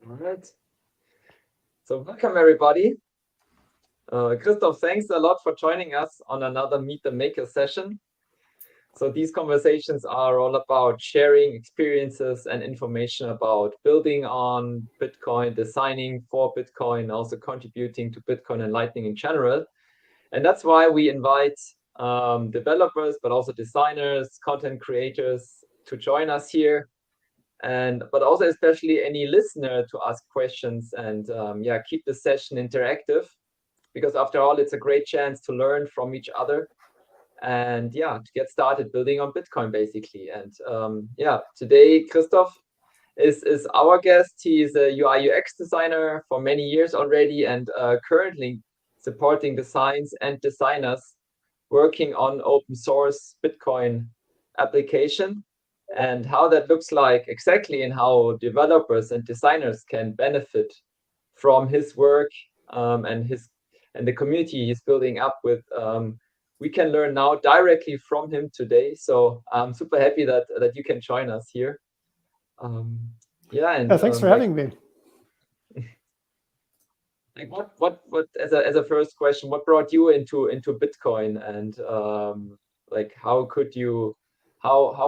All right. So welcome everybody. Christoph, thanks a lot for joining us on another Meet the Maker session. So these conversations are all about sharing experiences and information about building on Bitcoin, designing for Bitcoin, also contributing to Bitcoin and Lightning in general. And that's why we invite developers, but also designers, content creators to join us here. But also especially any listener to ask questions and keep the session interactive, because after all, it's a great chance to learn from each other and to get started building on Bitcoin basically. And today Christoph is our guest. He is a UI UX designer for many years already, and currently supporting designs and designers working on open source Bitcoin application, and how that looks like exactly, and how developers and designers can benefit from his work, and the community he's building up with. We can learn now directly from him today. So I'm super happy that you can join us here. Thanks for having me. Like what as a first question, what brought you into Bitcoin, and like how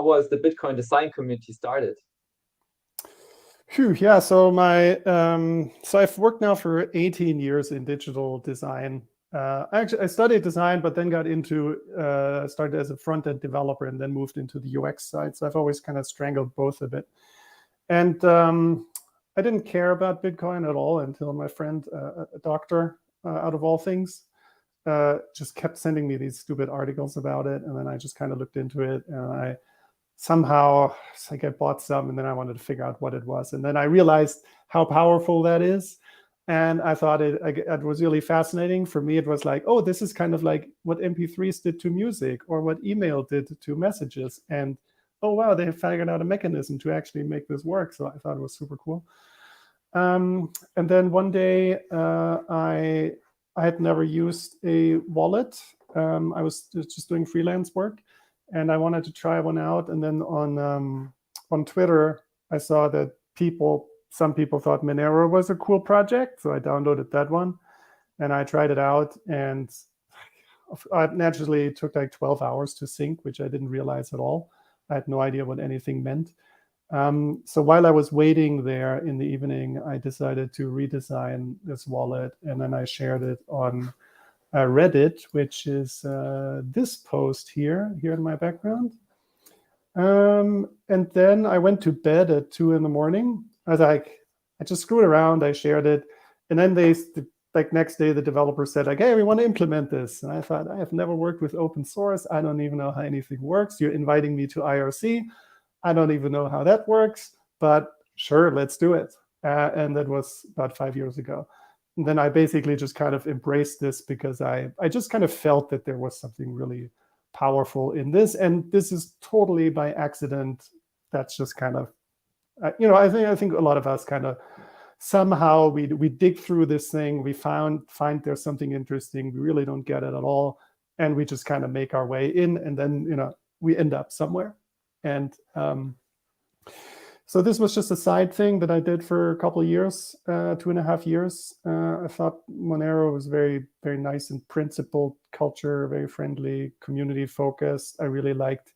was the Bitcoin design community started? So I've worked now for 18 years in digital design. I studied design, but then got into started as a front-end developer and then moved into the UX side. So I've always kind of strangled both a bit. And I didn't care about Bitcoin at all until my friend, a doctor, out of all things, just kept sending me these stupid articles about it. And then I just kind of looked into it, and I bought some, and then I wanted to figure out what it was. And then I realized how powerful that is. And I thought it was really fascinating. For me, it was like, oh, this is kind of like what MP3s did to music, or what email did to messages. And oh, wow, they have figured out a mechanism to actually make this work. So I thought it was super cool. And then one day, I had never used a wallet. I was just doing freelance work, and I wanted to try one out. And then on Twitter, I saw that some people thought Monero was a cool project, so I downloaded that one, and I tried it out. And naturally, it took like 12 hours to sync, which I didn't realize at all. I had no idea what anything meant. So while I was waiting there in the evening, I decided to redesign this wallet, and then I shared it on Reddit, which is this post here in my background. And then I went to bed at 2 a.m. I just screwed around, I shared it, and then next day the developer said like, hey, we want to implement this. And I thought, I have never worked with open source. I don't even know how anything works. You're inviting me to IRC. I don't even know how that works, but sure, let's do it. And that was about 5 years ago. And then I basically just kind of embraced this because I just kind of felt that there was something really powerful in this. And this is totally by accident. That's just kind of, I think a lot of us kind of somehow we dig through this thing. We find there's something interesting. We really don't get it at all. And we just kind of make our way in, and then, we end up somewhere. And so this was just a side thing that I did for a couple of years, 2.5 years. I thought Monero was very, very nice and principled culture, very friendly, community focused. I really liked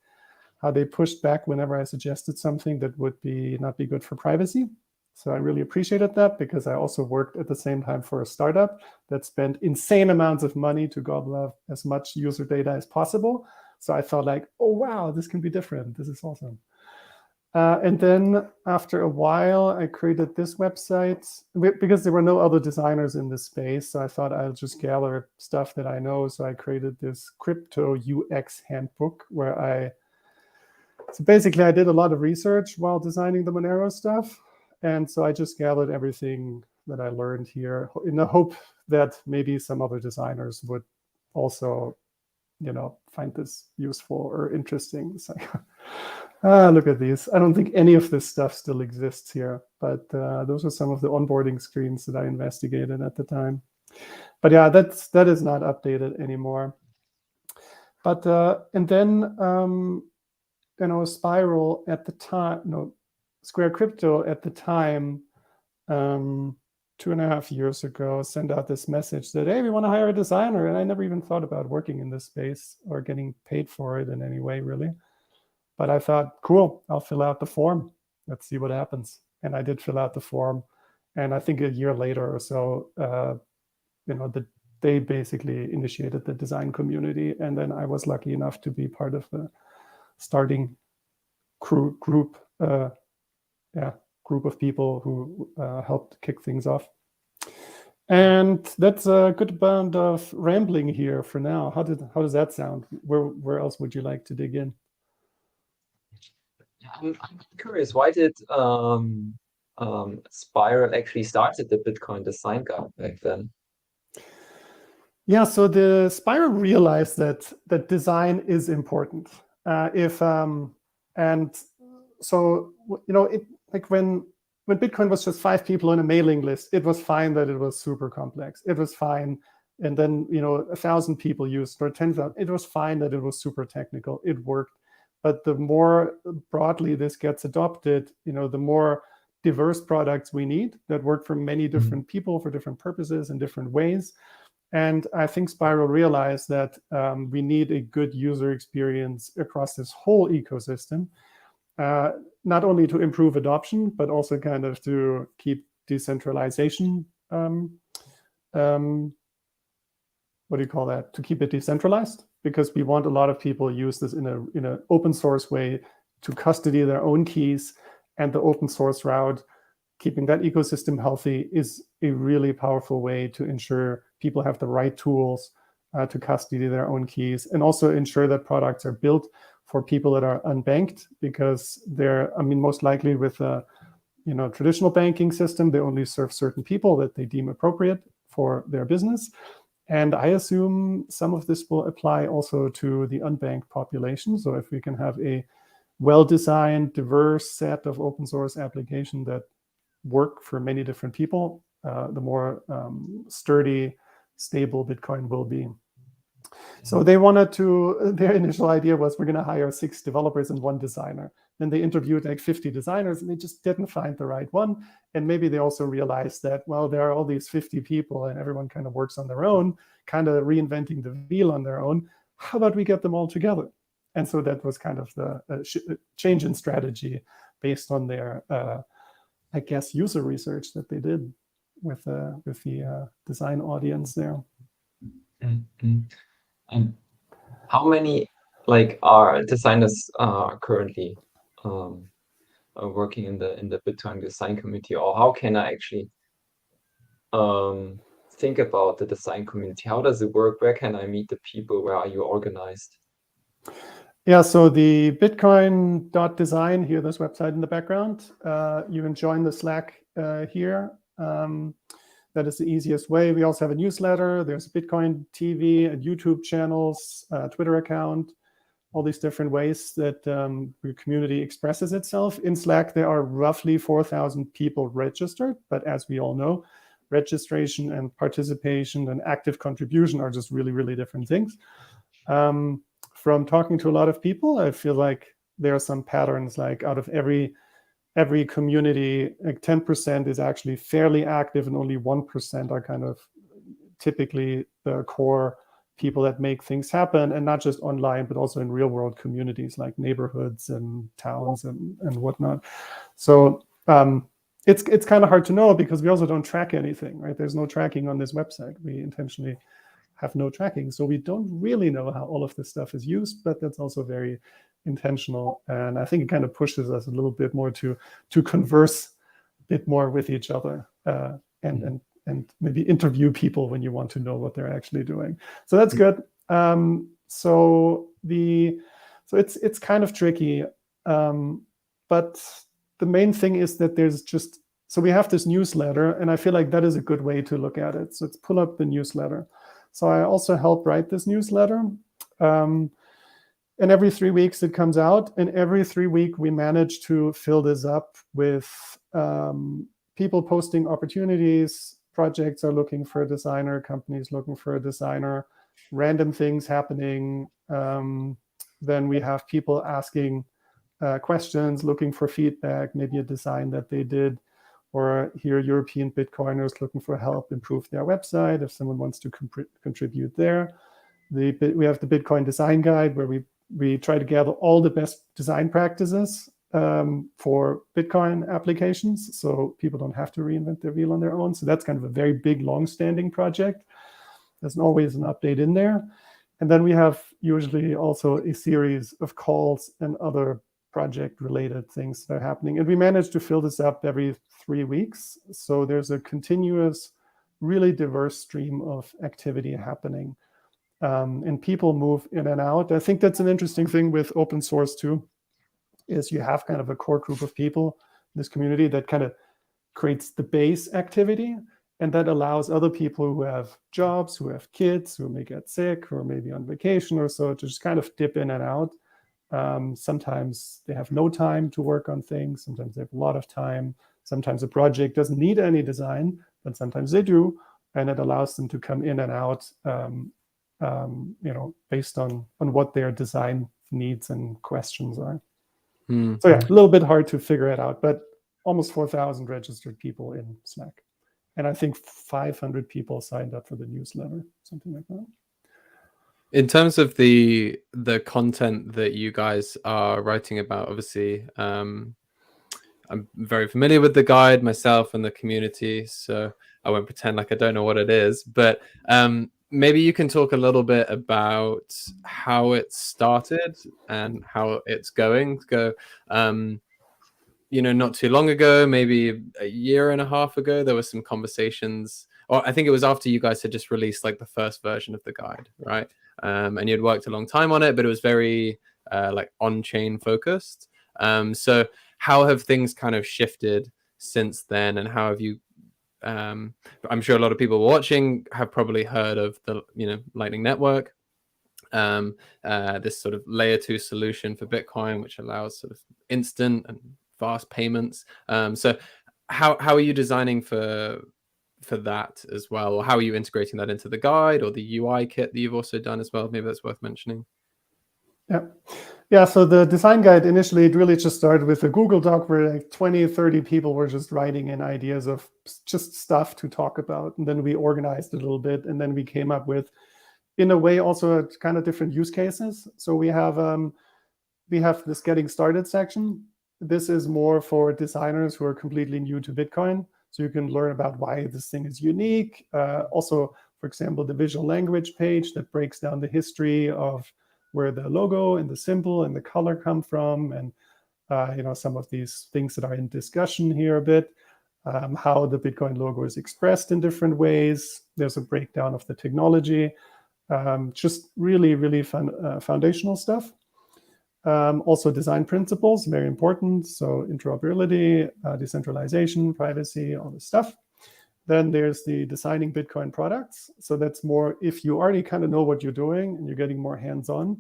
how they pushed back whenever I suggested something that would not be good for privacy. So I really appreciated that, because I also worked at the same time for a startup that spent insane amounts of money to gobble up as much user data as possible. So I thought like, oh, wow, this can be different. This is awesome. And then after a while, I created this website because there were no other designers in this space. So I thought I'll just gather stuff that I know. So I created this crypto UX handbook so basically I did a lot of research while designing the Monero stuff. And so I just gathered everything that I learned here in the hope that maybe some other designers would also find this useful or interesting. It's like, look at these. I don't think any of this stuff still exists here, but those are some of the onboarding screens that I investigated at the time. But yeah, that is not updated anymore. But and then Spiral at the time, Square Crypto at the time 2.5 years ago, sent out this message that, hey, we want to hire a designer. And I never even thought about working in this space or getting paid for it in any way, really. But I thought, cool, I'll fill out the form. Let's see what happens. And I did fill out the form. And I think a year later or so, they basically initiated the design community. And then I was lucky enough to be part of the starting group of people who helped kick things off. And that's a good amount of rambling here for now. How does that sound? Where else would you like to dig in? I'm curious, why did Spiral actually started the Bitcoin Design Guide back then? Yeah, so the Spiral realized that design is important. When Bitcoin was just 5 people on a mailing list, it was fine that it was super complex. It was fine. And then 1,000 people used, or 10,000. It was fine that it was super technical. It worked. But the more broadly this gets adopted, the more diverse products we need that work for many different people for different purposes in different ways. And I think Spiral realized that we need a good user experience across this whole ecosystem, not only to improve adoption, but also kind of to keep decentralization. What do you call that? To keep it decentralized, because we want a lot of people use this in an open source way to custody their own keys, and the open source route, keeping that ecosystem healthy, is a really powerful way to ensure people have the right tools to custody their own keys, and also ensure that products are built for people that are unbanked, because most likely with a traditional banking system, they only serve certain people that they deem appropriate for their business. And I assume some of this will apply also to the unbanked population. So if we can have a well-designed, diverse set of open source applications that work for many different people, the more sturdy, stable Bitcoin will be. So their initial idea was, we're going to hire 6 developers and 1 designer. Then they interviewed like 50 designers, and they just didn't find the right one. And maybe they also realized that, well, there are all these 50 people and everyone kind of works on their own, kind of reinventing the wheel on their own. How about we get them all together? And so that was kind of the change in strategy based on their, user research that they did with the design audience there. Mm-hmm. And how many are designers currently working in the Bitcoin design community, or how can I actually think about the design community? How does it work? Where can I meet the people? Where are you organized? Yeah, so the bitcoin.design, here, this website in the background, you can join the Slack here. That is the easiest way. We also have a newsletter. There's Bitcoin TV and YouTube channels, Twitter account, all these different ways that the community expresses itself. In Slack, there are roughly 4,000 people registered. But as we all know, registration and participation and active contribution are just really, really different things. From talking to a lot of people, I feel like there are some patterns, like out of every community, like 10% is actually fairly active, and only 1% are kind of typically the core people that make things happen, and not just online, but also in real world communities like neighborhoods and towns and whatnot. So it's kind of hard to know, because we also don't track anything, right? There's no tracking on this website. We intentionally have no tracking. So we don't really know how all of this stuff is used, but that's also very intentional. And I think it kind of pushes us a little bit more to converse a bit more with each other, and maybe interview people when you want to know what they're actually doing. So that's good. So it's kind of tricky. But the main thing is that so we have this newsletter, and I feel like that is a good way to look at it. So let's pull up the newsletter. So I also help write this newsletter. And every 3 weeks it comes out. And every 3 weeks we manage to fill this up with people posting opportunities. Projects are looking for a designer, companies looking for a designer, random things happening. Then we have people asking questions, looking for feedback, maybe a design that they did or here European Bitcoiners looking for help improve their website if someone wants to contribute there. We have the Bitcoin design guide where we try to gather all the best design practices for Bitcoin applications, so people don't have to reinvent their wheel on their own. So that's kind of a very big, long-standing project. There's always an update in there. And then we have usually also a series of calls and other project-related things that are happening. And we manage to fill this up every 3 weeks. So there's a continuous, really diverse stream of activity happening. And people move in and out. I think that's an interesting thing with open source too, is you have kind of a core group of people in this community that kind of creates the base activity, and that allows other people who have jobs, who have kids, who may get sick, who are maybe on vacation or so, to just kind of dip in and out. Sometimes they have no time to work on things. Sometimes they have a lot of time. Sometimes a project doesn't need any design, but sometimes they do, and it allows them to come in and out, based on what their design needs and questions are. So yeah, a little bit hard to figure it out, but almost 4,000 registered people in Slack. And I think 500 people signed up for the newsletter, something like that. In terms of the content that you guys are writing about, obviously, I'm very familiar with the guide myself and the community, so I won't pretend like I don't know what it is. But maybe you can talk a little bit about how it started and how it's going. Not too long ago, maybe a year and a half ago, there were some conversations, or I think it was after you guys had just released like the first version of the guide, right? And you'd worked a long time on it, but it was very like on-chain focused. So how have things kind of shifted since then, and how have you? I'm sure a lot of people watching have probably heard of the Lightning Network, this sort of layer 2 solution for Bitcoin, which allows sort of instant and fast payments. So how are you designing for that as well, or how are you integrating that into the guide or the UI kit that you've also done as well? Maybe that's worth mentioning. Yeah, so the design guide, initially, it really just started with a Google Doc where like 20, 30 people were just writing in ideas of just stuff to talk about. And then we organized it a little bit, and then we came up with, in a way, also kind of different use cases. So we have this getting started section. This is more for designers who are completely new to Bitcoin. So you can learn about why this thing is unique. Also, for example, the visual language page that breaks down the history of where the logo and the symbol and the color come from, and some of these things that are in discussion here a bit, how the Bitcoin logo is expressed in different ways. There's a breakdown of the technology, just really, really fun foundational stuff. Also design principles, very important. So interoperability, decentralization, privacy, all this stuff. Then there's the designing Bitcoin products. So that's more if you already kind of know what you're doing and you're getting more hands-on.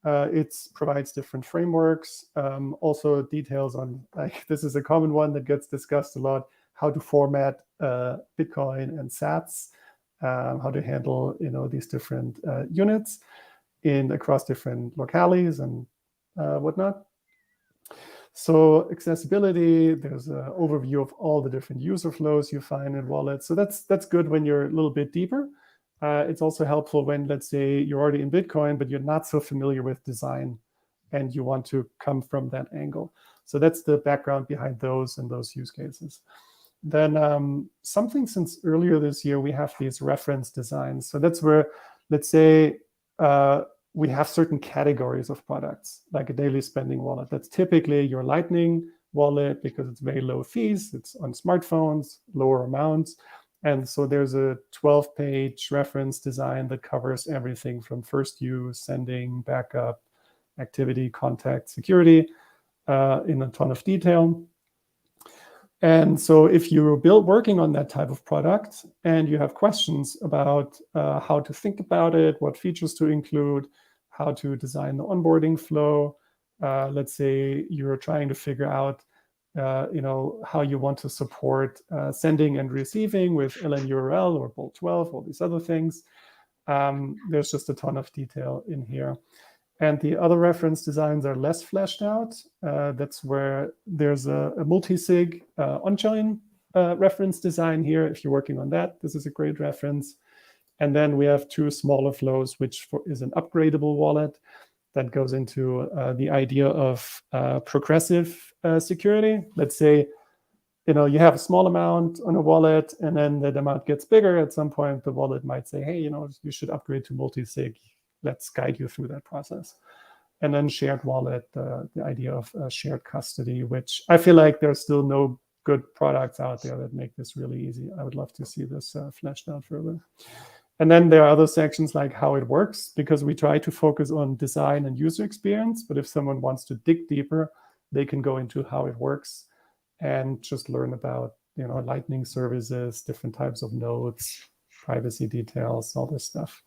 It provides different frameworks, also details on, like, this is a common one that gets discussed a lot, how to format Bitcoin and sats, how to handle these different units across different locales and whatnot. So accessibility, there's an overview of all the different user flows you find in wallets. So that's good when you're a little bit deeper. It's also helpful when, let's say, you're already in Bitcoin, but you're not so familiar with design and you want to come from that angle. So that's the background behind those and those use cases. Then something since earlier this year, we have these reference designs. So that's where, let's say, we have certain categories of products, like a daily spending wallet. That's typically your Lightning wallet because it's very low fees. It's on smartphones, lower amounts. And so there's a 12-page reference design that covers everything from first use, sending, backup, activity, contact, security, in a ton of detail. And so if you're working on that type of product and you have questions about how to think about it, what features to include, how to design the onboarding flow, let's say you're trying to figure out how you want to support sending and receiving with LNURL or Bolt 12, all these other things. There's just a ton of detail in here. And the other reference designs are less fleshed out. That's where there's a multi-sig on-chain reference design here. If you're working on that, this is a great reference. And then we have 2 smaller flows, which is an upgradable wallet that goes into the idea of progressive security. Let's say, you have a small amount on a wallet, and then that amount gets bigger. At some point, the wallet might say, hey, you should upgrade to multi-sig. Let's guide you through that process. And then shared wallet, the idea of shared custody, which I feel like there's still no good products out there that make this really easy. I would love to see this fleshed out further. And then there are other sections like how it works, because we try to focus on design and user experience. But if someone wants to dig deeper, they can go into how it works and just learn about, Lightning services, different types of nodes, privacy details, all this stuff.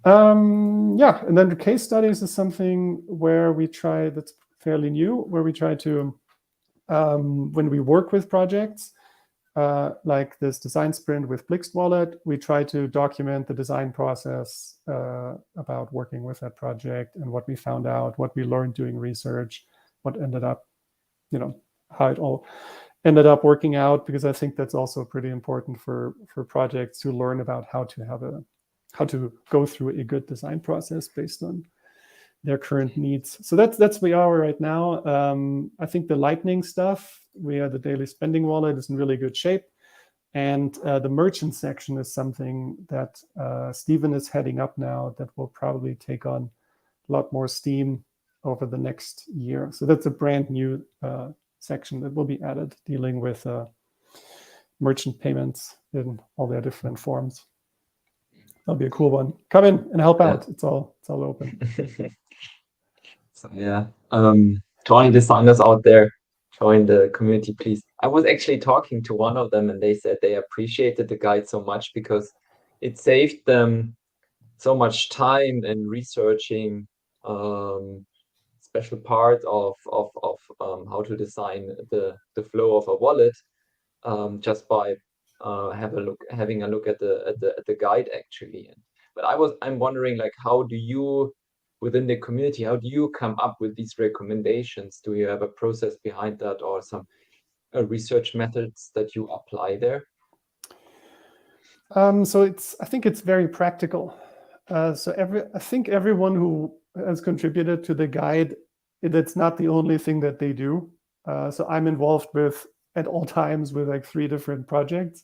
Yeah, and then the case studies is something where we try, that's fairly new, where we try to, when we work with projects, like this design sprint with Blixt Wallet, we try to document the design process about working with that project and what we found out, what we learned doing research, what ended up, how it all ended up working out, because I think that's also pretty important for projects to learn about how to go through a good design process based on their current needs. So that's where we are right now. I think the Lightning stuff, the daily spending wallet is in really good shape. And the merchant section is something that Stephen is heading up now that will probably take on a lot more steam over the next year. So that's a brand new section that will be added, dealing with merchant payments in all their different forms. That'll be a cool one. Come in and help out. It's all open. So yeah, join designers out there, join the community, please. I was actually talking to one of them, and they said they appreciated the guide so much because it saved them so much time in researching special parts of how to design the flow of a wallet, just by having a look at the guide actually. But I'm wondering, like, how do you, within the community, how do you come up with these recommendations? Do you have a process behind that, or some research methods that you apply there? So I think it's very practical. So I think everyone who has contributed to the guide, that's not the only thing that they do. So I'm involved at all times with like 3 different projects,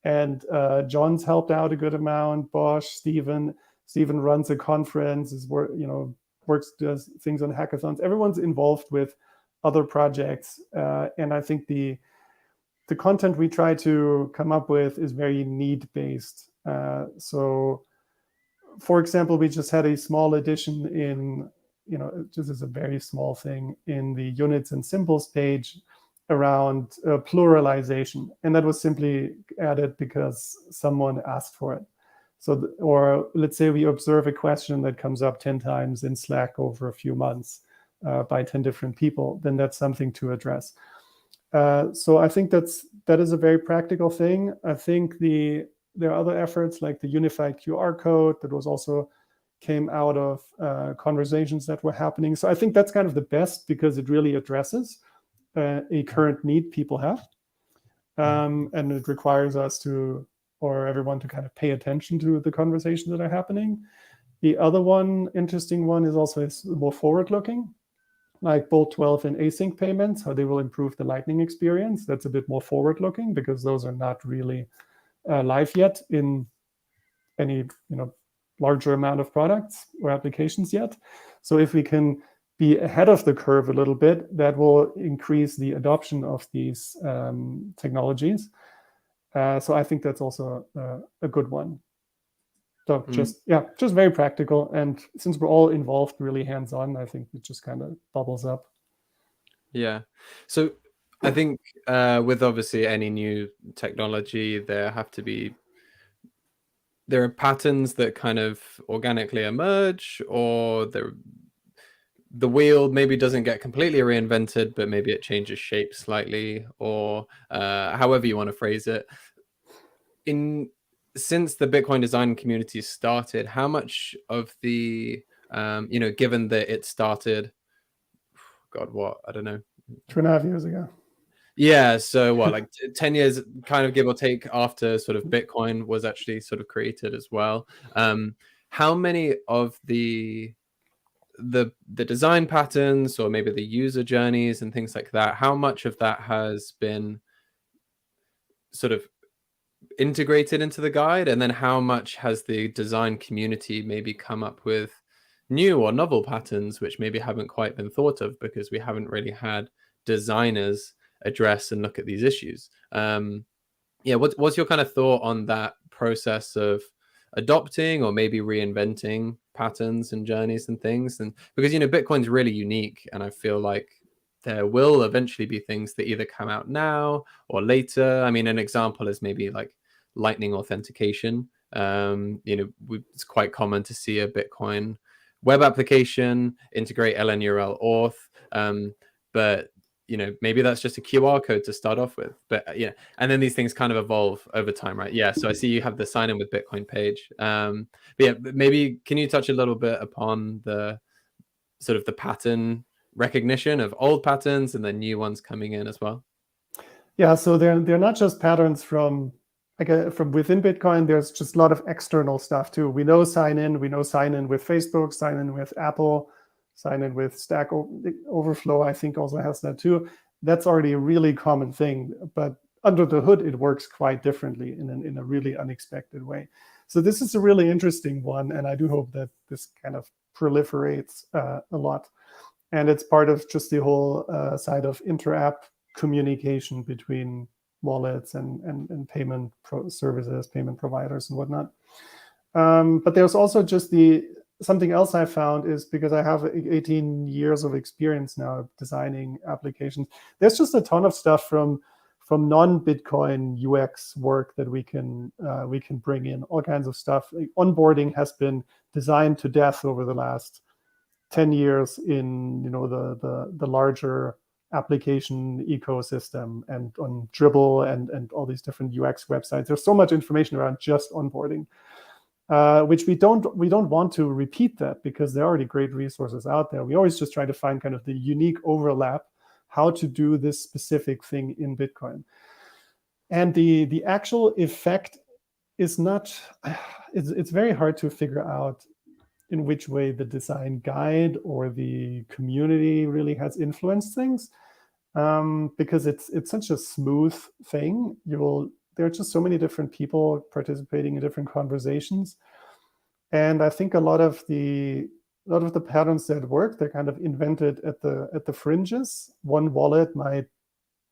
and John's helped out a good amount. Bosch, Stephen runs a conference, does things on hackathons. Everyone's involved with other projects, and I think the content we try to come up with is very need-based. So, for example, we just had a small addition in, just as a very small thing, in the units and symbols page around pluralization, and that was simply added because someone asked for it. So, or let's say we observe a question that comes up 10 times in Slack over a few months by 10 different people, then that's something to address. So I think that is a very practical thing. I think there are other efforts like the unified QR code that also came out of conversations that were happening. So I think that's kind of the best, because it really addresses a current need people have. And it requires us or everyone to kind of pay attention to the conversations that are happening. The other interesting one is also more forward-looking, like Bolt 12 and async payments, how they will improve the Lightning experience. That's a bit more forward-looking, because those are not really live yet in any larger amount of products or applications yet. So if we can be ahead of the curve a little bit, that will increase the adoption of these technologies. So I think that's also a good one. So just very practical. And since we're all involved really hands-on, I think it just kind of bubbles up. Yeah. So I think with obviously any new technology, there are patterns that kind of organically emerge, or the wheel maybe doesn't get completely reinvented, but maybe it changes shape slightly, or however you want to phrase it. Since the Bitcoin design community started, how much of the, given that it started, I don't know, 2.5 years ago. Yeah, so what, like 10 years, kind of give or take, after sort of Bitcoin was actually sort of created as well. How many of the design patterns, or maybe the user journeys and things like that, how much of that has been sort of integrated into the guide, and then how much has the design community maybe come up with new or novel patterns which maybe haven't quite been thought of because we haven't really had designers address and look at these issues? Yeah, what's your kind of thought on that process of adopting or maybe reinventing patterns and journeys and things? And because, you know, Bitcoin's really unique, and I feel like there will eventually be things that either come out now or later. I mean, an example is maybe like Lightning authentication. You know, it's quite common to see a Bitcoin web application integrate LNURL auth, but you know, maybe that's just a QR code to start off with. But yeah, and then these things kind of evolve over time, right? Yeah. So I see you have the sign in with Bitcoin page. But yeah, maybe can you touch a little bit upon the sort of the pattern recognition of old patterns and then new ones coming in as well? Yeah, so they're not just patterns from within Bitcoin. There's just a lot of external stuff too. We know sign in with Facebook, sign in with Apple, sign in with Stack Overflow, I think also has that too. That's already a really common thing, but under the hood, it works quite differently in a really unexpected way. So this is a really interesting one, and I do hope that this kind of proliferates a lot. And it's part of just the whole side of inter-app communication between wallets and payment services, payment providers and whatnot. But there's also just something else I found is, because I have 18 years of experience now designing applications, there's just a ton of stuff from non-Bitcoin UX work that we can bring in, all kinds of stuff. Like onboarding has been designed to death over the last 10 years in, you know, the larger application ecosystem and on Dribble and all these different UX websites. There's so much information around just onboarding, which we don't want to repeat that, because there are already great resources out there. We always just try to find kind of the unique overlap, how to do this specific thing in Bitcoin. And the actual effect is not, it's very hard to figure out in which way the design guide or the community really has influenced things, because it's such a smooth thing. There are just so many different people participating in different conversations, and I think a lot of the patterns that work, they're kind of invented at the fringes. One wallet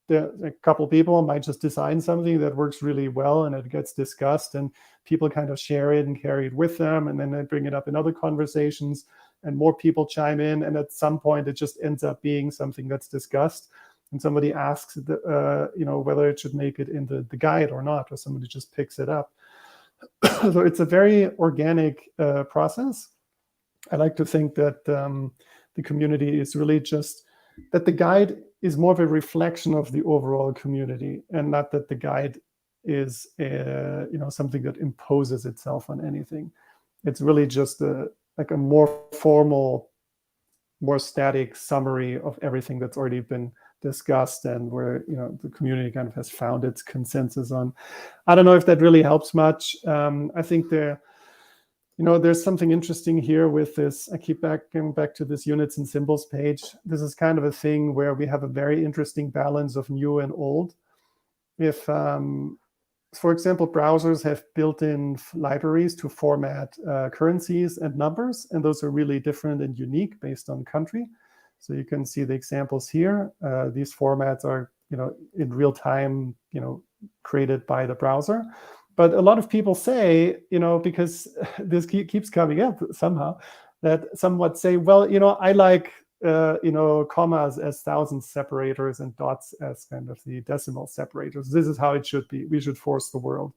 a couple people might just design something that works really well, and it gets discussed, and people kind of share it and carry it with them, and then they bring it up in other conversations, and more people chime in, and at some point it just ends up being something that's discussed, and somebody asks whether it should make it in the guide or not, or somebody just picks it up. So it's a very organic process. I like to think that the community is really just that the guide is more of a reflection of the overall community, and not that the guide is something that imposes itself on anything. It's really just a more formal, more static summary of everything that's already been discussed, and where the community kind of has found its consensus on. I don't know if that really helps much. I think there's something interesting here with this. I keep going back to this units and symbols page. This is kind of a thing where we have a very interesting balance of new and old. If, for example, browsers have built-in libraries to format currencies and numbers, and those are really different and unique based on country. So you can see the examples here. These formats are, in real time, created by the browser. But a lot of people say, because this keeps coming up somehow, that somewhat say, well, I like, commas as thousands separators and dots as kind of the decimal separators. This is how it should be. We should force the world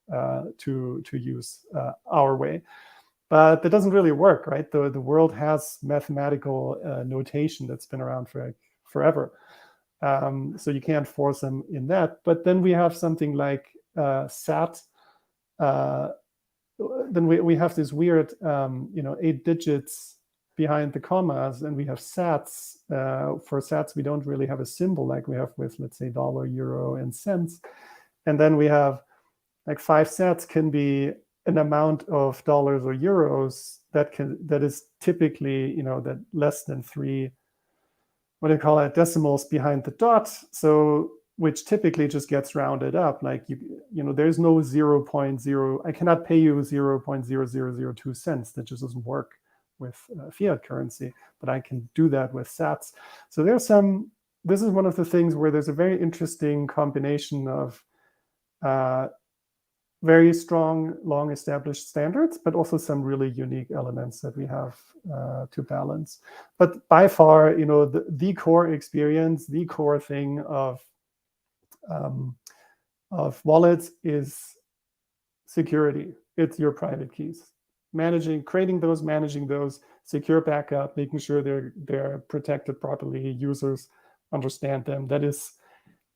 to use our way. But that doesn't really work, right? The world has mathematical notation that's been around for forever. So you can't force them in that. But then we have something like SAT. Then we have this weird, 8 digits behind the commas, and we have sats. For sats, we don't really have a symbol like we have with, let's say, dollar, euro, and cents. And then we have like 5 sats can be an amount of dollars or euros that is typically, that less than 3, what do you call it, decimals behind the dot. So which typically just gets rounded up. Like there's no 0.0. I cannot pay you 0.0002 cents. That just doesn't work with fiat currency, but I can do that with sats. So this is one of the things where there's a very interesting combination of very strong, long established standards, but also some really unique elements that we have to balance. But by far, the core experience, the core thing of wallets is security. It's your private keys. Managing those, secure backup, making sure they're protected properly, users understand them. That is,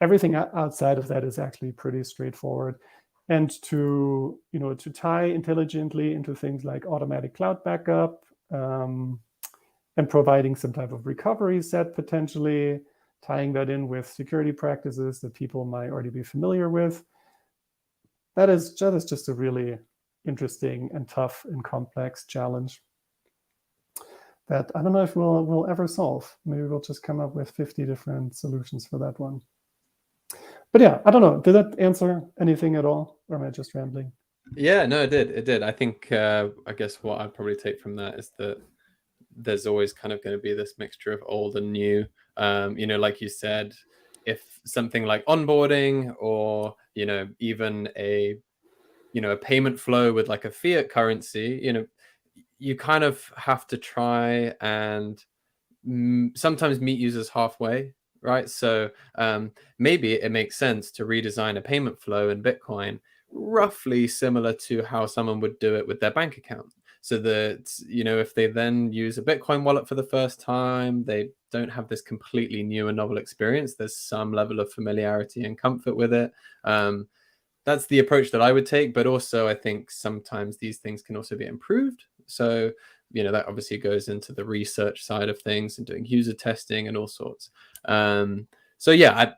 everything outside of that is actually pretty straightforward. And to tie intelligently into things like automatic cloud backup, and providing some type of recovery set, potentially tying that in with security practices that people might already be familiar with. That is just a really interesting and tough and complex challenge that I don't know if we'll ever solve. Maybe we'll just come up with 50 different solutions for that one. But yeah, I don't know. Did that answer anything at all, or am I just rambling? Yeah, no, it did. I think, I guess what I'd probably take from that is that there's always kind of going to be this mixture of old and new. Like you said, if something like onboarding or, even a payment flow with like a fiat currency, you kind of have to try and sometimes meet users halfway. Right. So maybe it makes sense to redesign a payment flow in Bitcoin roughly similar to how someone would do it with their bank account. So that, if they then use a Bitcoin wallet for the first time, they don't have this completely new and novel experience. There's some level of familiarity and comfort with it. That's the approach that I would take. But also, I think sometimes these things can also be improved. So that obviously goes into the research side of things and doing user testing and all sorts. So yeah,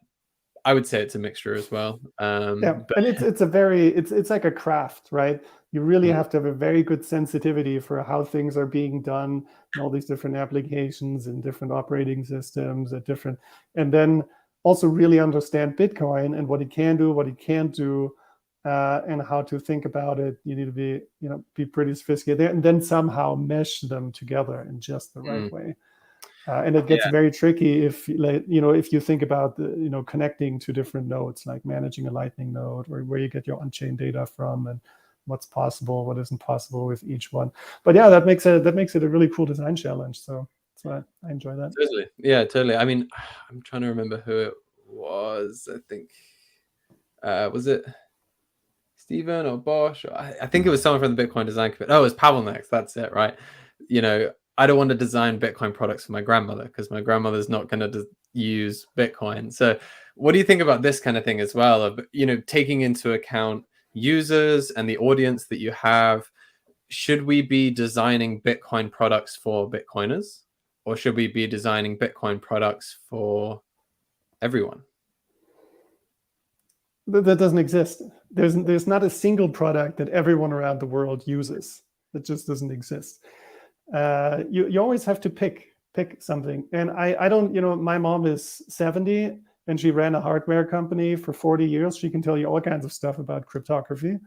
I would say it's a mixture as well. But it's like a craft, right? You really have to have a very good sensitivity for how things are being done in all these different applications and different operating systems and then also really understand Bitcoin and what it can do, what it can't do, and how to think about it. You need to be pretty sophisticated there, and then somehow mesh them together in just the right way. And it gets very tricky if you think about connecting to different nodes, like managing a Lightning node, or where you get your on-chain data from, and what's possible, what isn't possible with each one. But yeah, that makes it a really cool design challenge. So that's why I enjoy that. Totally. Yeah, totally. I mean, I'm trying to remember who it was. I think was it Steven or Bosch? I think it was someone from the Bitcoin design community. Oh, it was Pavel next. That's it, right? I don't want to design Bitcoin products for my grandmother because my grandmother's not going to use Bitcoin. So what do you think about this kind of thing as well? Of, taking into account users and the audience that you have, should we be designing Bitcoin products for Bitcoiners, or should we be designing Bitcoin products for everyone? That doesn't exist. There's not a single product that everyone around the world uses. That just doesn't exist. You always have to pick something. And I don't, my mom is 70 and she ran a hardware company for 40 years. She can tell you all kinds of stuff about cryptography.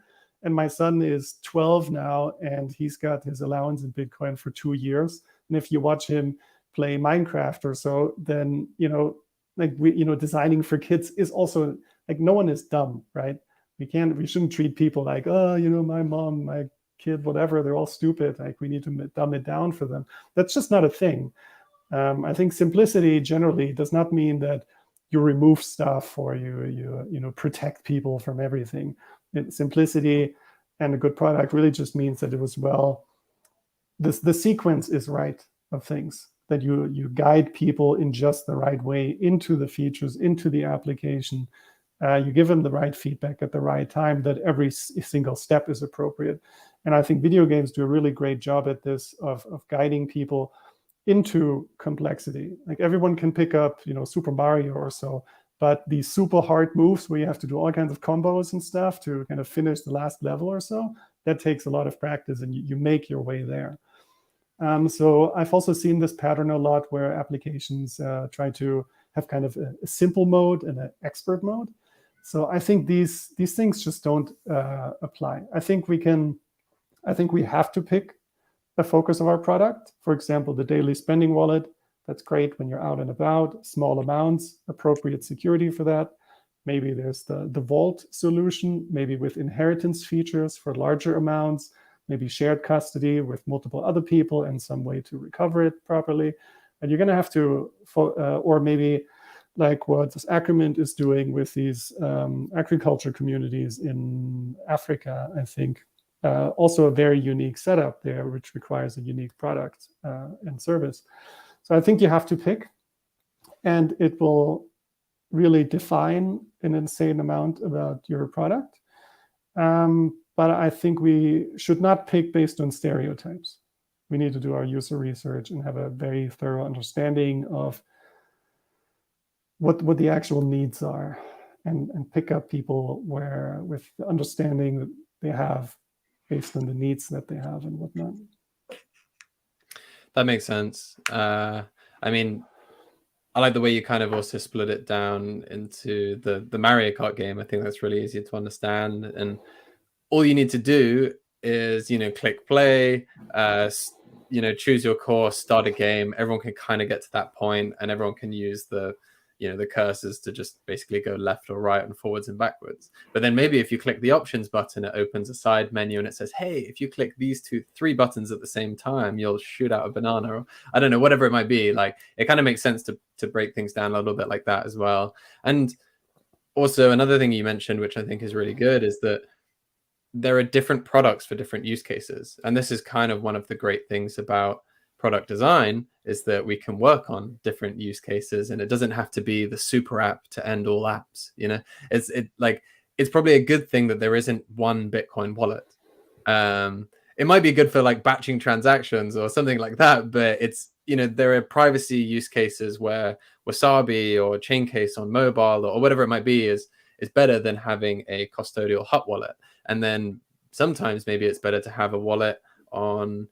And my son is 12 now, and he's got his allowance in Bitcoin for 2 years. And if you watch him play Minecraft or so, then, designing for kids is also like, no one is dumb, right? We shouldn't treat people like, my mom, my kid, whatever, they're all stupid. Like, we need to dumb it down for them. That's just not a thing. I think simplicity generally does not mean that you remove stuff or you protect people from everything. Simplicity and a good product really just means that it was the sequence is right of things, that you guide people in just the right way into the features, into the application. You give them the right feedback at the right time, that every single step is appropriate. And I think video games do a really great job at this, of guiding people into complexity. Like everyone can pick up, Super Mario or so, but these super hard moves where you have to do all kinds of combos and stuff to kind of finish the last level or so, that takes a lot of practice, and you make your way there. So I've also seen this pattern a lot where applications try to have kind of a simple mode and an expert mode. So I think these things just don't apply. I think we have to pick a focus of our product. For example, the daily spending wallet, that's great when you're out and about, small amounts, appropriate security for that. Maybe there's the vault solution, maybe with inheritance features for larger amounts, maybe shared custody with multiple other people and some way to recover it properly. And you're going to have to, or maybe like what this Acrement is doing with these agriculture communities in Africa, I think. Also a very unique setup there, which requires a unique product and service. So I think you have to pick, and it will really define an insane amount about your product. But I think we should not pick based on stereotypes. We need to do our user research and have a very thorough understanding of what the actual needs are, and pick up people with the understanding that they have based on the needs that they have and whatnot. That makes sense. I mean, I like the way you kind of also split it down into the Mario Kart game. I think that's really easy to understand. And all you need to do is, click play, choose your course, start a game. Everyone can kind of get to that point, and everyone can use the cursors to just basically go left or right and forwards and backwards. But then maybe if you click the options button, it opens a side menu and it says, hey, if you click these 3 buttons at the same time, you'll shoot out a banana, or I don't know, whatever it might be. Like, it kind of makes sense to break things down a little bit like that as well. And also another thing you mentioned, which I think is really good, is that there are different products for different use cases. And this is kind of one of the great things about product design, is that we can work on different use cases, and it doesn't have to be the super app to end all apps. It's probably a good thing that there isn't one Bitcoin wallet. It might be good for like batching transactions or something like that, but it's, there are privacy use cases where Wasabi or Chaincase on mobile or whatever it might be is better than having a custodial hot wallet. And then sometimes maybe it's better to have a wallet on,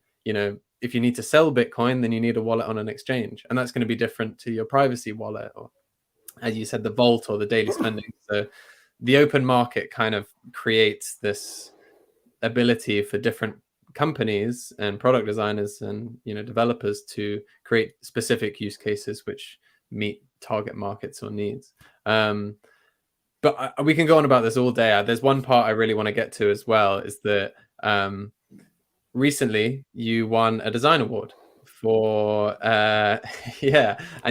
if you need to sell Bitcoin, then you need a wallet on an exchange. And that's going to be different to your privacy wallet, or as you said, the vault or the daily spending. So the open market kind of creates this ability for different companies and product designers and, developers to create specific use cases which meet target markets or needs. But we can go on about this all day. There's one part I really want to get to as well, is that recently you won a design award for and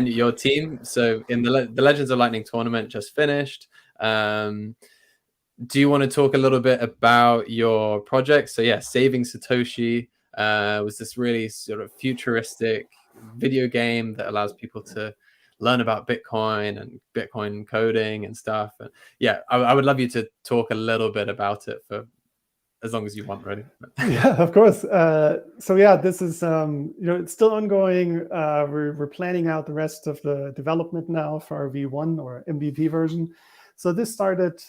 your team. So in the Legends of Lightning tournament just finished. Do you want to talk a little bit about your project? So Saving Satoshi was this really sort of futuristic video game that allows people to learn about Bitcoin and Bitcoin coding and stuff. And I would love you to talk a little bit about it for as long as you want, really. Yeah, of course. This is it's still ongoing. We're planning out the rest of the development now for our V1 or MVP version. So this started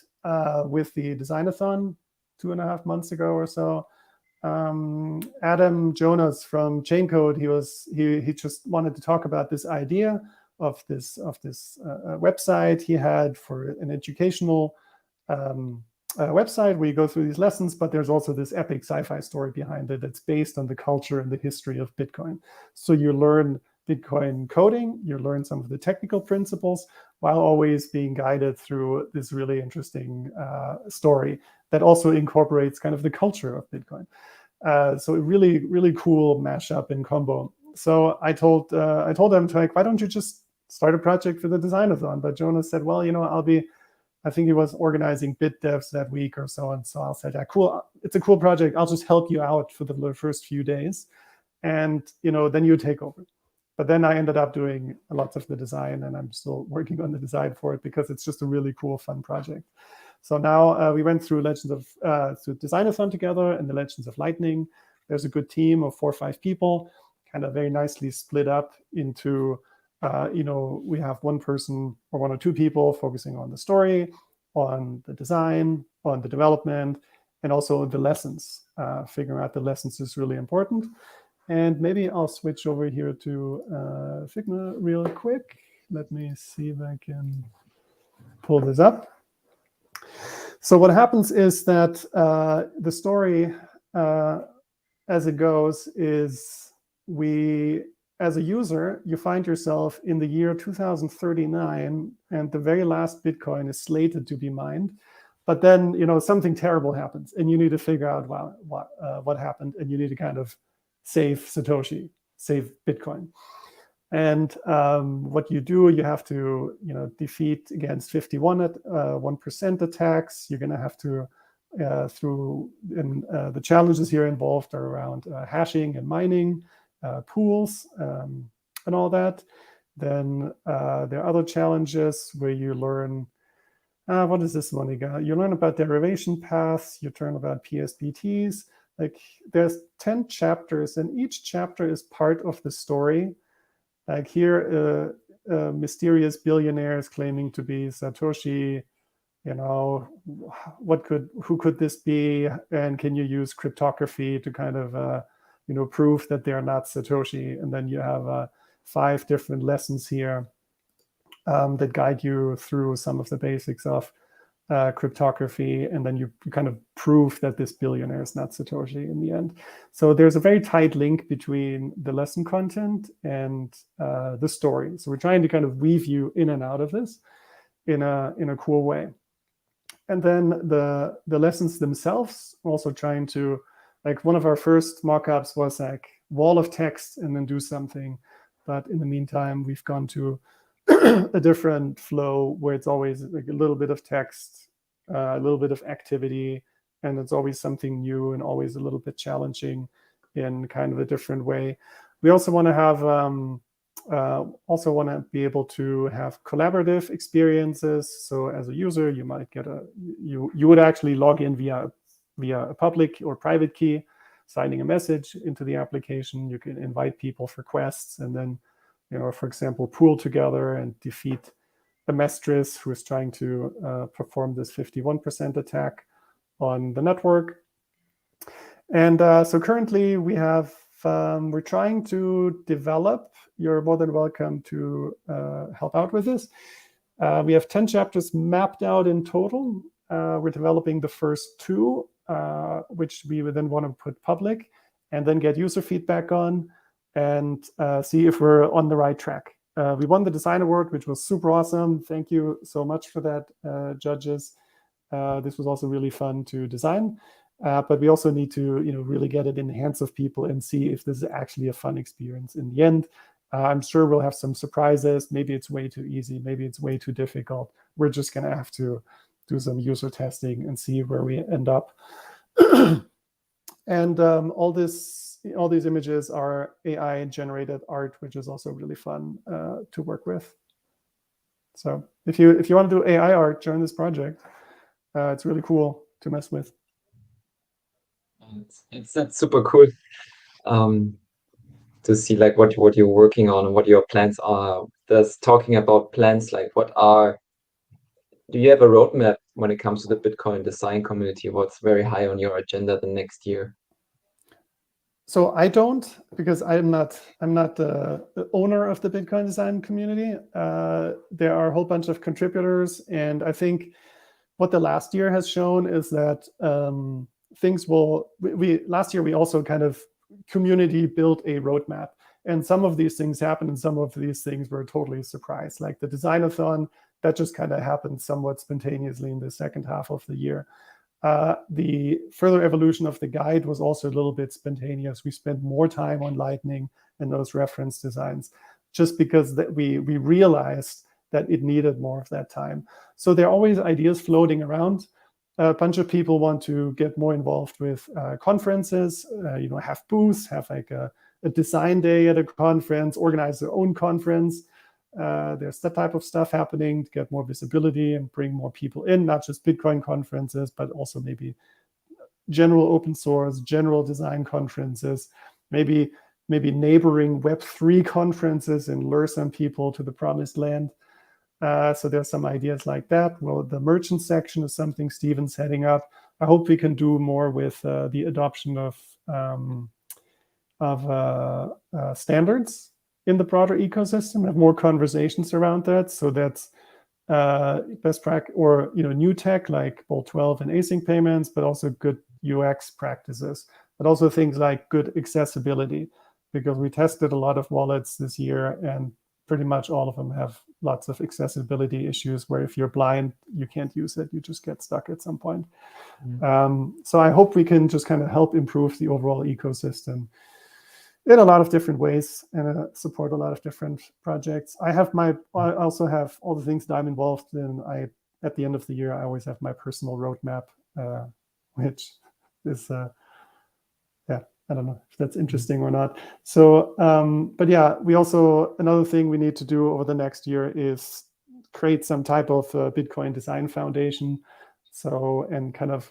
with the Designathon 2.5 months ago or so. Adam Jonas from Chaincode, he just wanted to talk about this idea of this website he had for an educational website where you go through these lessons, but there's also this epic sci-fi story behind it that's based on the culture and the history of Bitcoin. So you learn Bitcoin coding, you learn some of the technical principles, while always being guided through this really interesting story that also incorporates kind of the culture of Bitcoin. So a really, really cool mashup in combo. So I told him, why don't you just start a project for the Designathon? But Jonas said, well, Alby, I think he was organizing bit devs that week or so. And so I said, cool, it's a cool project. I'll just help you out for the first few days. And, then you take over. But then I ended up doing lots of the design, and I'm still working on the design for it because it's just a really cool, fun project. So now we went through through Designathon together and the Legends of Lightning. There's a good team of 4 or 5 people kind of very nicely split up into, we have one person or one or two people focusing on the story, on the design, on the development, and also the lessons. Figuring out the lessons is really important. And maybe I'll switch over here to Figma real quick. Let me see if I can pull this up. So what happens is that the story, as it goes, is as a user, you find yourself in the year 2039, and the very last Bitcoin is slated to be mined. But then, something terrible happens, and you need to figure out what happened, and you need to kind of save Satoshi, save Bitcoin. And what you do, you have to, defeat against 1% attacks. You're going to have to, the challenges here involved are around hashing and mining, pools, and all that. Then there are other challenges where you learn, what is this one again? You learn about derivation paths, you learn about PSBTs. Like there's 10 chapters, and each chapter is part of the story. Like here, mysterious billionaire is claiming to be Satoshi. Who could this be? And can you use cryptography to kind of, prove that they're not Satoshi? And then you have 5 different lessons here that guide you through some of the basics of cryptography, and then you kind of prove that this billionaire is not Satoshi in the end. So there's a very tight link between the lesson content and the story. So we're trying to kind of weave you in and out of this in a cool way. And then the lessons themselves, also trying to, like one of our first mock-ups was like wall of text and then do something. But in the meantime, we've gone to a different flow where it's always like a little bit of text, a little bit of activity, and it's always something new and always a little bit challenging in kind of a different way. We also want to have, be able to have collaborative experiences. So as a user, you might get you would actually log in via a public or private key, signing a message into the application. You can invite people for quests, and then, for example, pool together and defeat a mistress who is trying to perform this 51% attack on the network. And so currently we have, we're trying to develop. You're more than welcome to help out with this. We have 10 chapters mapped out in total. We're developing the first 2, which we would then want to put public and then get user feedback on, and see if we're on the right track. We won the design award, which was super awesome. Thank you so much for that, judges. This was also really fun to design, but we also need to, really get it in the hands of people and see if this is actually a fun experience in the end. I'm sure we'll have some surprises. Maybe it's way too easy. Maybe it's way too difficult. We're just going to have to do some user testing and see where we end up. And all these images are AI generated art, which is also really fun to work with. So if you want to do AI art, join this project. It's really cool to mess with. That's super cool to see like what you're working on and what your plans are. Just talking about plans, like do you have a roadmap when it comes to the Bitcoin design community? What's very high on your agenda the next year? So I don't, because I'm not the owner of the Bitcoin design community. There are a whole bunch of contributors, and I think what the last year has shown is that things will. Last year we also kind of community built a roadmap, and some of these things happened, and some of these things were totally a surprise. Like the design-a-thon, that just kind of happened somewhat spontaneously in the second half of the year. The further evolution of the guide was also a little bit spontaneous. We spent more time on Lightning and those reference designs, just because that we realized that it needed more of that time. So there are always ideas floating around. A bunch of people want to get more involved with conferences, have booths, have like a design day at a conference, organize their own conference. There's that type of stuff happening to get more visibility and bring more people in, not just Bitcoin conferences, but also maybe general open source, general design conferences, maybe maybe neighboring Web3 conferences and lure some people to the promised land. So there's some ideas like that. Well, the merchant section is something Steven's heading up. I hope we can do more with the adoption of standards in the broader ecosystem, have more conversations around that. So that's best practice, or new tech like Bolt 12 and async payments, but also good UX practices, but also things like good accessibility, because we tested a lot of wallets this year and pretty much all of them have lots of accessibility issues where if you're blind, you can't use it. You just get stuck at some point. So I hope we can just kind of help improve the overall ecosystem in a lot of different ways and support a lot of different projects. I also have all the things that I'm involved in. At the end of the year, I always have my personal roadmap, which is, I don't know if that's interesting or not. So, but yeah, another thing we need to do over the next year is create some type of Bitcoin design foundation. So, and kind of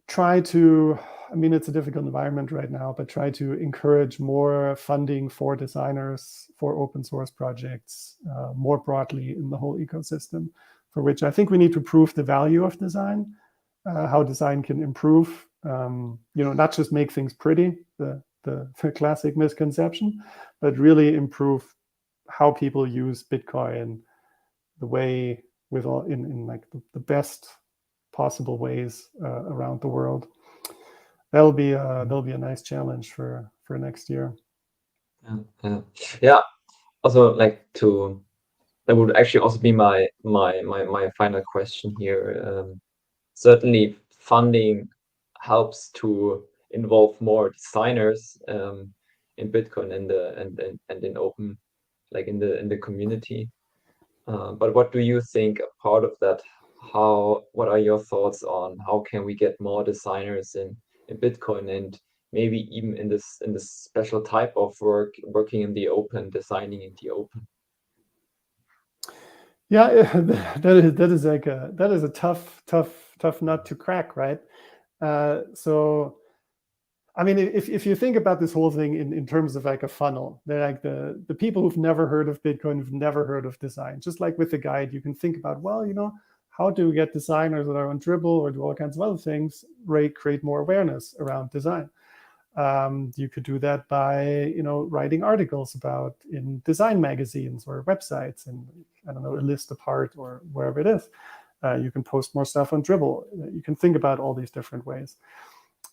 try to, it's a difficult environment right now, but try to encourage more funding for designers, for open source projects, more broadly in the whole ecosystem, for which I think we need to prove the value of design, how design can improve, not just make things pretty, the classic misconception, but really improve how people use Bitcoin the way in like the best possible ways around the world. That'll be a nice challenge for next year. Yeah. Also, that would actually also be my final question here. Certainly, funding helps to involve more designers in Bitcoin and in open, like in the community. But what do you think a part of that? What are your thoughts on how can we get more designers in Bitcoin, and maybe even in this special type of work, working in the open, designing in the open? Yeah, that is a tough nut to crack, right? So, if you think about this whole thing in terms of like a funnel, they're like the people who've never heard of Bitcoin, who've never heard of design. Just like with the guide, you can think about, well, how do we get designers that are on Dribble or do all kinds of other things, create more awareness around design? You could do that by, writing articles in design magazines or websites, and I don't know, a list apart or wherever it is. You can post more stuff on Dribble. You can think about all these different ways.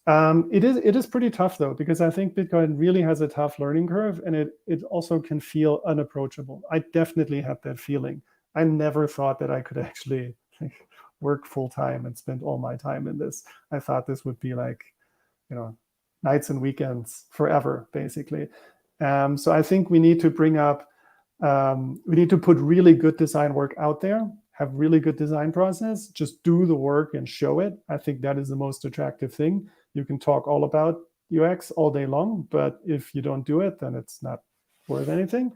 It is pretty tough though, because I think Bitcoin really has a tough learning curve, and it also can feel unapproachable. I definitely had that feeling. I never thought that I could actually work full time and spend all my time in this. I thought this would be like, nights and weekends forever, basically. So I think we need to we need to put really good design work out there, have really good design process, just do the work and show it. I think that is the most attractive thing. You can talk all about UX all day long, but if you don't do it, then it's not worth anything.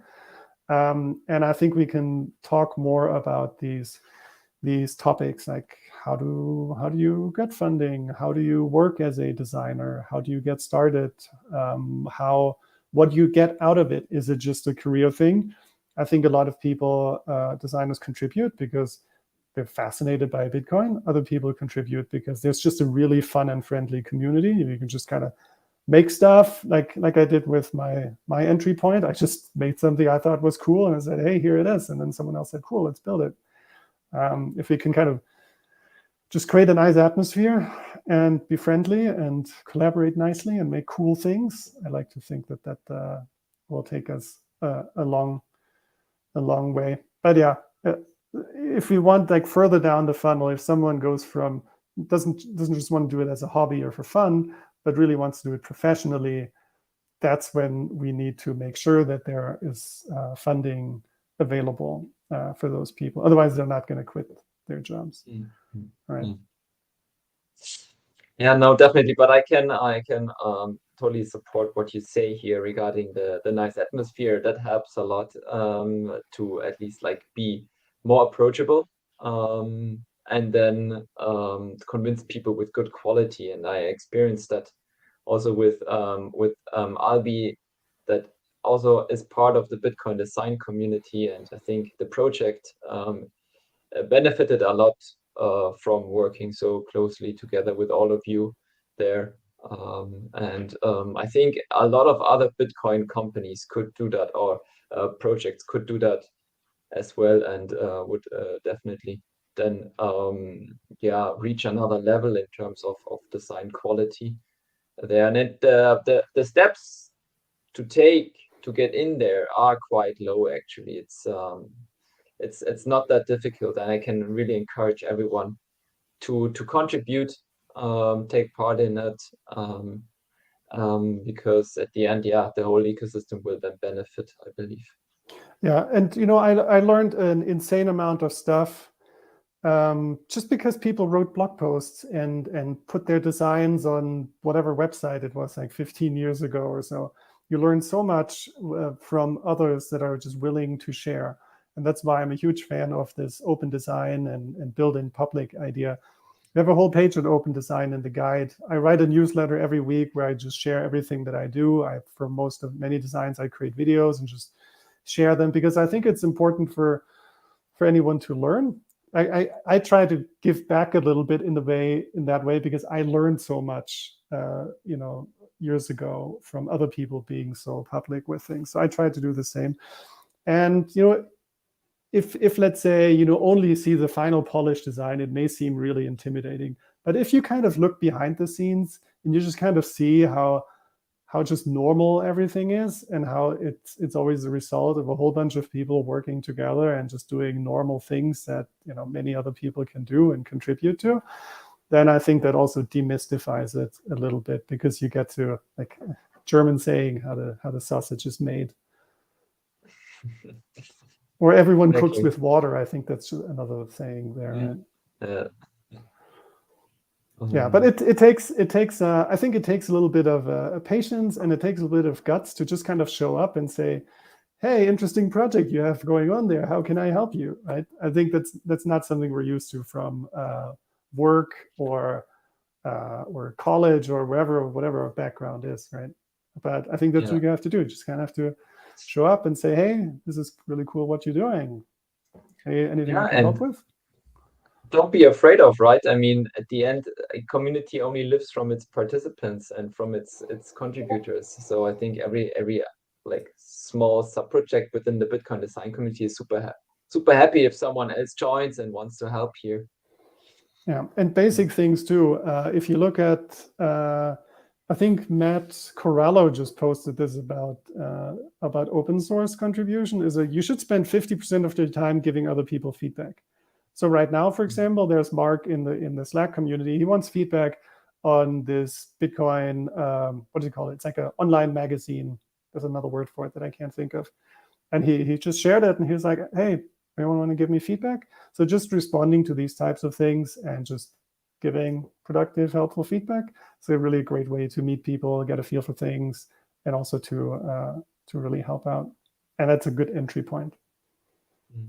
And I think we can talk more about these topics, like how do you get funding? How do you work as a designer? How do you get started? What do you get out of it? Is it just a career thing? I think a lot of people, designers, contribute because they're fascinated by Bitcoin. Other people contribute because there's just a really fun and friendly community. You can just kind of make stuff like I did with my entry point. I just made something I thought was cool and I said, hey, here it is. And then someone else said, cool, let's build it. If we can kind of just create a nice atmosphere and be friendly and collaborate nicely and make cool things, I like to think that will take us a long way. But yeah, if we want like further down the funnel, if someone goes from doesn't just want to do it as a hobby or for fun, but really wants to do it professionally, that's when we need to make sure that there is funding available for those people. Otherwise, they're not going to quit their jobs. Mm-hmm. Right. Yeah, no, definitely. But I can totally support what you say here regarding the nice atmosphere. That helps a lot to at least like be more approachable, and then convince people with good quality. And I experienced that also with Alby, that also is part of the Bitcoin design community. And I think the project benefited a lot from working so closely together with all of you there. I think a lot of other Bitcoin companies could do that, or projects could do that as well, and would definitely then reach another level in terms of design quality there. And the steps to take to get in there are quite low, actually. It's not that difficult, and I can really encourage everyone to contribute, take part in it, because at the end, the whole ecosystem will then benefit, I believe. Yeah, and I learned an insane amount of stuff just because people wrote blog posts and put their designs on whatever website it was, like 15 years ago or so. You learn so much from others that are just willing to share. And that's why I'm a huge fan of this open design and build in public idea. We have a whole page on open design in the guide. I write a newsletter every week where I just share everything that I do. For many designs, I create videos and just share them, because I think it's important for anyone to learn. I try to give back a little bit in that way, because I learned so much, years ago from other people being so public with things. So I try to do the same. And if let's say only see the final polished design, it may seem really intimidating. But if you kind of look behind the scenes and you just kind of see how just normal everything is, and how it's always a result of a whole bunch of people working together and just doing normal things that many other people can do and contribute to, then I think that also demystifies it a little bit, because you get to, like German saying, how the sausage is made. Or everyone cooks with water. I think that's another saying there. Right? Yeah, but it takes I think it takes a little bit of patience, and it takes a little bit of guts to just kind of show up and say, hey, interesting project you have going on there, how can I help you? Right? I think that's not something we're used to from work or college or whatever our background is, right? But I think that's what you have to do. You just kind of have to show up and say, hey, this is really cool what you're doing. Hey, anything I can help with? Don't be afraid of, right? I mean, at the end, a community only lives from its participants and from its contributors. So I think every like small sub project within the Bitcoin design community is super happy if someone else joins and wants to help here. Yeah, and basic things too. If you look at, I think Matt Corallo just posted this about open source contribution. You should spend 50% of your time giving other people feedback. So right now, for example, there's Mark in the Slack community. He wants feedback on this Bitcoin, what do you call it? It's like an online magazine. There's another word for it that I can't think of. And he just shared it, and he was like, hey, anyone want to give me feedback? So just responding to these types of things and just giving productive, helpful feedback. It's a really great way to meet people, get a feel for things, and also to really help out. And that's a good entry point.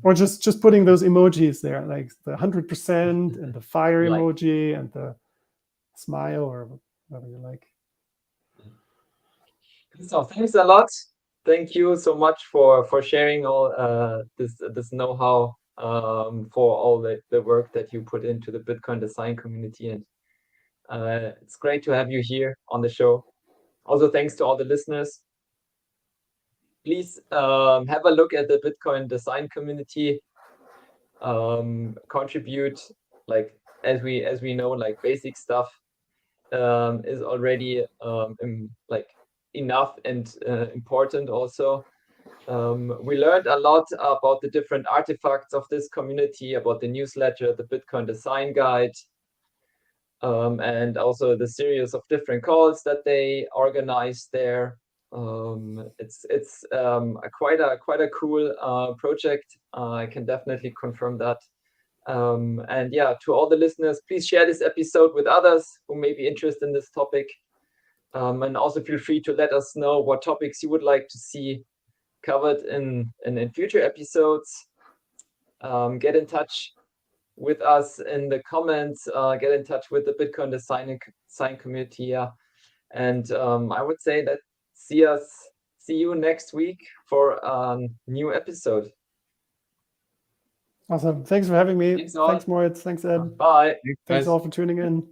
Or just putting those emojis there, like the 100% and the fire emoji and the smile, or whatever you like. So thanks a lot. Thank you so much for sharing all this know-how, for all the work that you put into the Bitcoin design community. And it's great to have you here on the show. Also, thanks to all the listeners. Please have a look at the Bitcoin design community. Contribute, like as we know, like basic stuff is already like enough and important. Also, we learned a lot about the different artifacts of this community, about the newsletter, the Bitcoin design guide, and also the series of different calls that they organize there. It's quite a cool project. I can definitely confirm that. And yeah, to all the listeners, please share this episode with others who may be interested in this topic. And also feel free to let us know what topics you would like to see covered in future episodes. Get in touch with us in the comments. Get in touch with the Bitcoin design community. And I would say that see you next week for a new episode. Awesome. Thanks for having me. Thanks all. Thanks, Moritz. Thanks, Ed. Bye. Thanks all for tuning in.